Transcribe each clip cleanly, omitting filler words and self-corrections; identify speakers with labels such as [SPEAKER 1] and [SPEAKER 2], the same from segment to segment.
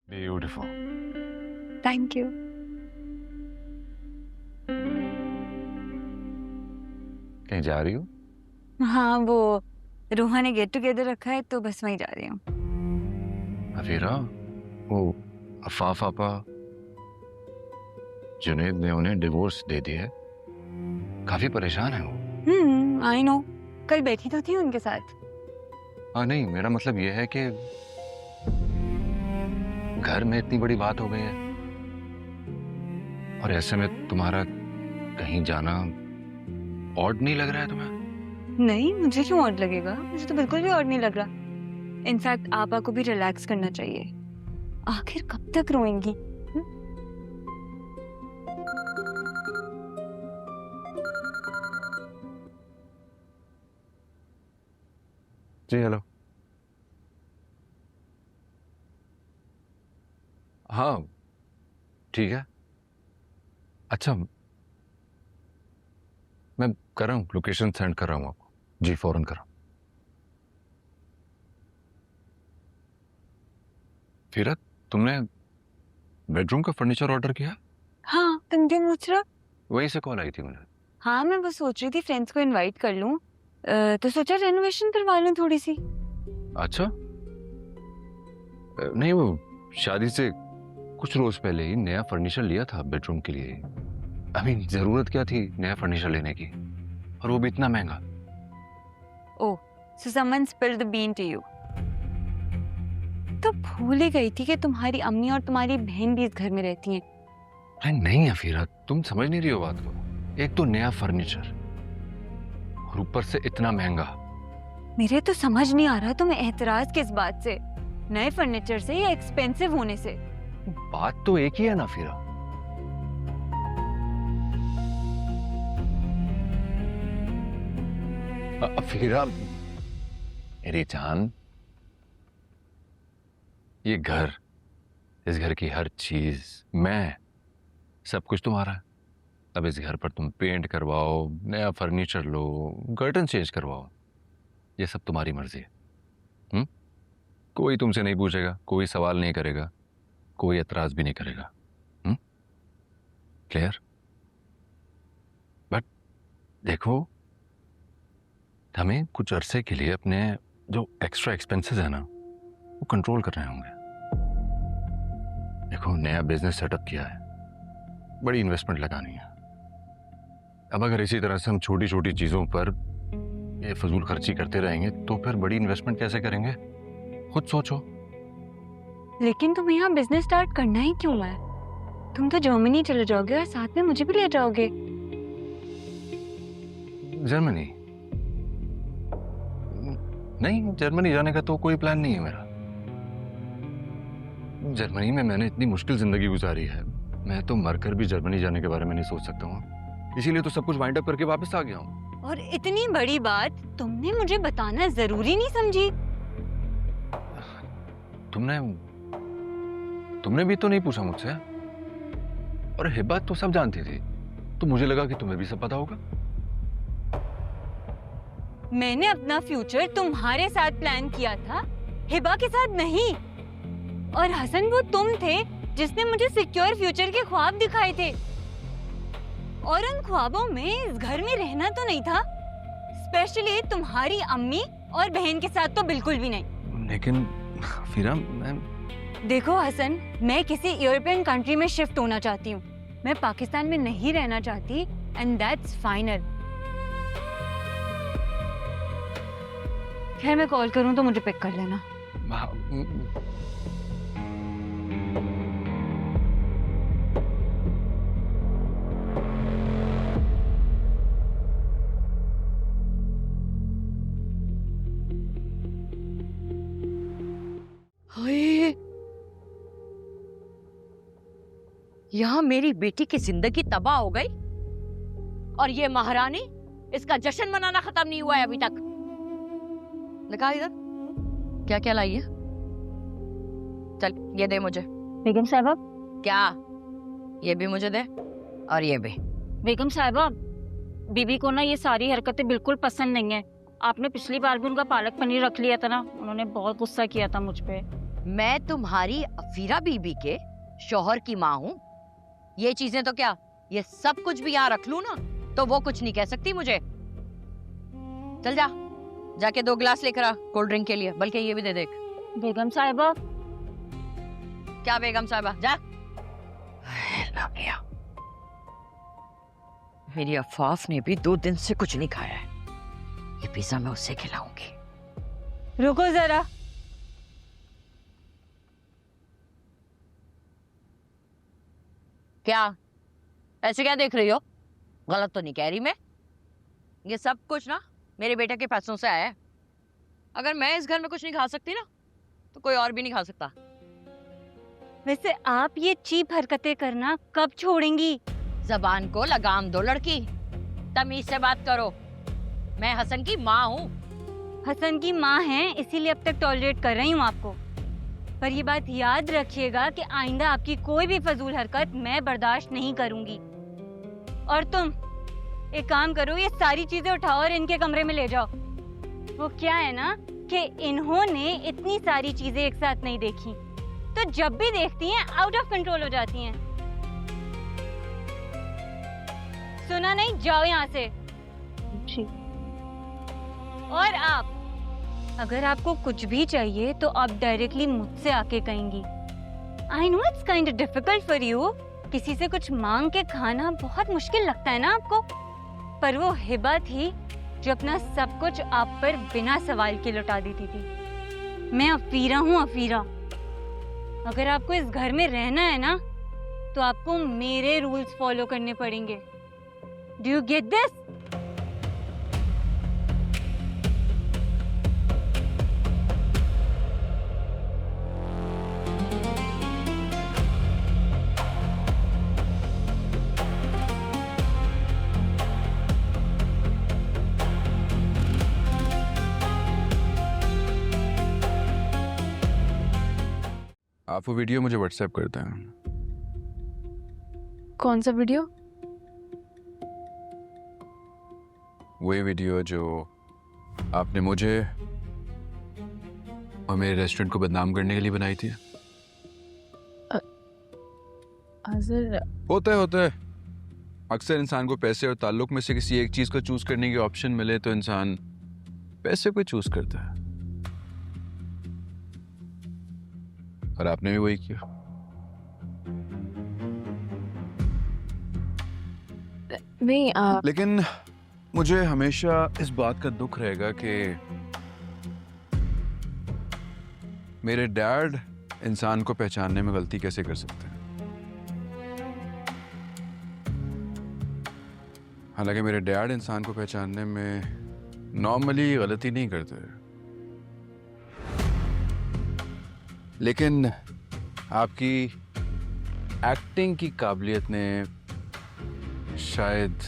[SPEAKER 1] Beautiful.
[SPEAKER 2] Thank you.
[SPEAKER 1] कहीं जा रही हो?
[SPEAKER 2] हाँ, वो रोहा ने गेट टुगेदर रखा है तो बस वहीं जा रही हूँ।
[SPEAKER 1] अफीरा, वो अफाफ आपा, जुनैद ने उन्हें डिवोर्स दे दिया है। काफी परेशान है वो।
[SPEAKER 2] आई नो, कल बैठी तो थी उनके साथ।
[SPEAKER 1] हाँ नहीं, मेरा मतलब यह है कि घर में इतनी बड़ी बात हो गई है और ऐसे में तुम्हारा कहीं जाना ऑड नहीं लग रहा है तुम्हें?
[SPEAKER 2] नहीं, मुझे क्यों ऑड लगेगा? मुझे तो बिल्कुल भी ऑड नहीं लग रहा। इनफैक्ट आपा को भी रिलैक्स करना चाहिए। आखिर कब तक रोएंगी?
[SPEAKER 1] जी हेलो। हाँ ठीक है। अच्छा, मैं कर रहा हूँ, लोकेशन सेंड कर रहा हूँ आपको। जी फौरन कर रहा हूँ। फिर तुमने बेडरूम का फर्नीचर ऑर्डर किया?
[SPEAKER 2] हाँ, तुम क्यों पूछ रहा?
[SPEAKER 1] वहीं से कॉल आई थी मुझे।
[SPEAKER 2] हाँ, मैं बस सोच रही थी फ्रेंड्स को इनवाइट कर लूं, तो सोचा रेनोवेशन करवा लूं थोड़ी सी।
[SPEAKER 1] अच्छा, नहीं वो शादी से कुछ रोज पहले ही नया फर्नीचर लिया था बेडरूम के लिए। अभी जरूरत क्या थी नया फर्नीचर लेने की, और वो भी इतना महंगा।
[SPEAKER 2] Oh, so someone spilled the bean to you. तो भूल ही गई थी कि तुम्हारी अम्मी और तुम्हारी बहन भी इस घर में रहती हैं।
[SPEAKER 1] अरे नहीं अफीरा, तुम समझ नहीं रही हो बात को। एक तो नया फर्नीचर और ऊपर से इतना महंगा।
[SPEAKER 2] मेरे तो समझ नहीं आ रहा तुम्हें एतराज किस बात से, नए फर्नीचर से या एक्सपेंसिव होने से?
[SPEAKER 1] बात तो एक ही है ना अफीरा। अफीरा मेरी जान, ये घर, इस घर की हर चीज, मैं, सब कुछ तुम्हारा है। अब इस घर पर तुम पेंट करवाओ, नया फर्नीचर लो, कर्टन चेंज करवाओ, ये सब तुम्हारी मर्जी है। कोई तुमसे नहीं पूछेगा, कोई सवाल नहीं करेगा, कोई एतराज भी नहीं करेगा। क्लियर? बट देखो, हमें कुछ अरसे के लिए अपने जो एक्स्ट्रा एक्सपेंसेस है ना, वो कंट्रोल करने होंगे। देखो, नया बिजनेस सेटअप किया है, बड़ी इन्वेस्टमेंट लगानी है। अब अगर इसी तरह से हम छोटी छोटी चीजों पर ये फजूल खर्ची करते रहेंगे तो फिर बड़ी इन्वेस्टमेंट कैसे करेंगे? खुद सोचो।
[SPEAKER 2] लेकिन तुम्हें यहाँ बिजनेस स्टार्ट करना ही क्यों है? तुम तो जर्मनी चले जाओगे और साथ में मुझे भी ले जाओगे।
[SPEAKER 1] जर्मनी? नहीं, जर्मनी जाने का तो कोई प्लान नहीं है मेरा। जर्मनी में मैंने इतनी मुश्किल जिंदगी गुजारी है, मैं तो मरकर भी जर्मनी जाने के बारे में नहीं सोच सकता हूँ। इसीलिए तो सब कुछ वाइंड अप करके वापस आ गया हूँ।
[SPEAKER 2] और इतनी बड़ी बात तुमने मुझे बताना जरूरी नहीं समझी?
[SPEAKER 1] तुमने भी तो नहीं पूछा मुझसे, और हिब्बा तो सब जानती थी, तो मुझे लगा कि तुम्हें भी सब पता होगा।
[SPEAKER 2] मैंने अपना फ्यूचर तुम्हारे साथ प्लान किया था, हिबा के साथ नहीं। और हसन, वो तुम थे जिसने मुझे सिक्योर फ्यूचर के ख्वाब दिखाए थे, और उन ख्वाबों में इस घर में रहना तो नहीं था, स्पेशली तुम्हारी अम्मी और बहन के साथ तो बिल्कुल भी नहीं।
[SPEAKER 1] लेकिन फिर मैं...
[SPEAKER 2] देखो हसन, मैं किसी यूरोपियन कंट्री में शिफ्ट होना चाहती हूँ, मैं पाकिस्तान में नहीं रहना चाहती, एंड दैट्स फाइनल। खैर, मैं कॉल करूँ तो मुझे पिक कर लेना।
[SPEAKER 3] यहाँ मेरी बेटी की जिंदगी तबाह हो गई, और ये महारानी, इसका जश्न मनाना खत्म नहीं हुआ है अभी तक। दिखा इधर, क्या क्या लाई है? चल ये दे मुझे।
[SPEAKER 2] बेगम साहिबा।
[SPEAKER 3] क्या? ये भी मुझे दे, और ये भी।
[SPEAKER 2] बेगम साहिबा, बीबी को ना ये सारी हरकतें बिल्कुल पसंद नहीं है। आपने पिछली बार भी उनका पालक पनीर रख लिया था ना, उन्होंने बहुत गुस्सा किया था मुझ पे।
[SPEAKER 3] मैं तुम्हारी अफीरा बीबी के शौहर की माँ हूँ। ये चीजें तो क्या, ये सब कुछ भी यहाँ रख लूं ना तो वो कुछ नहीं कह सकती मुझे। चल जा, जाके 2 गिलास लेकर आ कोल्ड ड्रिंक के लिए, बल्कि ये भी दे देख।
[SPEAKER 2] बेगम साहिबा।
[SPEAKER 3] क्या बेगम साहिबा, जा। मेरी अफाफ ने भी 2 दिन से कुछ नहीं खाया है। ये पिज्जा मैं उससे खिलाऊंगी।
[SPEAKER 2] रुको जरा।
[SPEAKER 3] क्या ऐसे क्या देख रही हो? गलत तो नहीं कह रही मैं? ये सब कुछ ना मेरे बेटे के पैसों से आया है। अगर मैं इस घर में कुछ नहीं खा सकती ना तो कोई और भी नहीं खा सकता।
[SPEAKER 2] वैसे आप ये चीप हरकतें करना कब छोड़ेंगी?
[SPEAKER 3] जबान को लगाम दो लड़की, तमीज से बात करो। मैं हसन की माँ हूँ।
[SPEAKER 2] हसन की माँ हैं, इसीलिए अब तक टॉलरेट कर रही हूँ आपको। पर ये बात याद रखिएगा कि आइंदा आपकी कोई भी फजूल हरकत मैं बर्दाश्त नहीं करूंगी। और तुम एक काम करो, ये सारी चीजें उठाओ और इनके कमरे में ले जाओ। वो क्या है ना कि इन्होंने इतनी सारी चीजें एक साथ नहीं देखी, तो जब भी देखती हैं आउट ऑफ कंट्रोल हो जाती हैं। सुना नहीं? जाओ यहाँ से। और आप, अगर आपको कुछ भी चाहिए तो आप डायरेक्टली मुझसे आके कहेंगी। I know it's kind of difficult for you, किसी से कुछ मांग के खाना बहुत मुश्किल लगता है ना आपको, पर वो हिबा थी जो अपना सब कुछ आप पर बिना सवाल के लौटा देती थी। मैं अफीरा हूँ, अफीरा। अगर आपको इस घर में रहना है ना तो आपको मेरे रूल्स फॉलो करने पड़ेंगे। Do you get this?
[SPEAKER 4] आप वो वीडियो मुझे व्हाट्सएप करते हैं।
[SPEAKER 5] कौन सा वीडियो?
[SPEAKER 4] वही वीडियो जो आपने मुझे और मेरे रेस्टोरेंट को बदनाम करने के लिए बनाई थी।
[SPEAKER 5] आज़र,
[SPEAKER 4] होता है अक्सर इंसान को पैसे और ताल्लुक में से किसी एक चीज को चूज करने की ऑप्शन मिले तो इंसान पैसे को चूज करता है, और आपने भी वही किया।
[SPEAKER 5] नहीं
[SPEAKER 4] लेकिन मुझे हमेशा इस बात का दुख रहेगा कि मेरे डैड इंसान को पहचानने में गलती कैसे कर सकते हैं। हालांकि मेरे डैड इंसान को पहचानने में नॉर्मली गलती नहीं करते, लेकिन आपकी एक्टिंग की काबिलियत ने शायद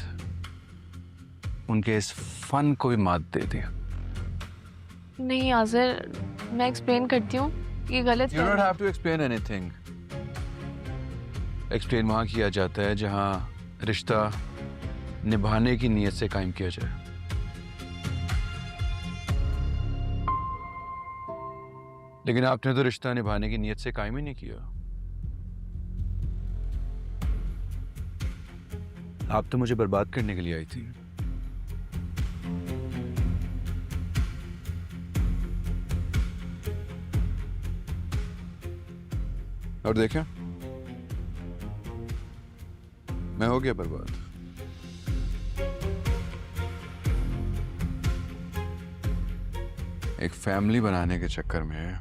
[SPEAKER 4] उनके इस फन को भी मात दे दी।
[SPEAKER 5] नहीं आज़र, मैं एक्सप्लेन करती हूँ। ये गलत
[SPEAKER 4] You don't have to explain anything. Explain वहाँ किया जाता है जहाँ रिश्ता निभाने की नीयत से कायम किया जाए। लेकिन आपने तो रिश्ता निभाने की नीयत से कायम ही नहीं किया। आप तो मुझे बर्बाद करने के लिए आई थी। और देखा, मैं हो गया बर्बाद। एक फैमिली बनाने के चक्कर में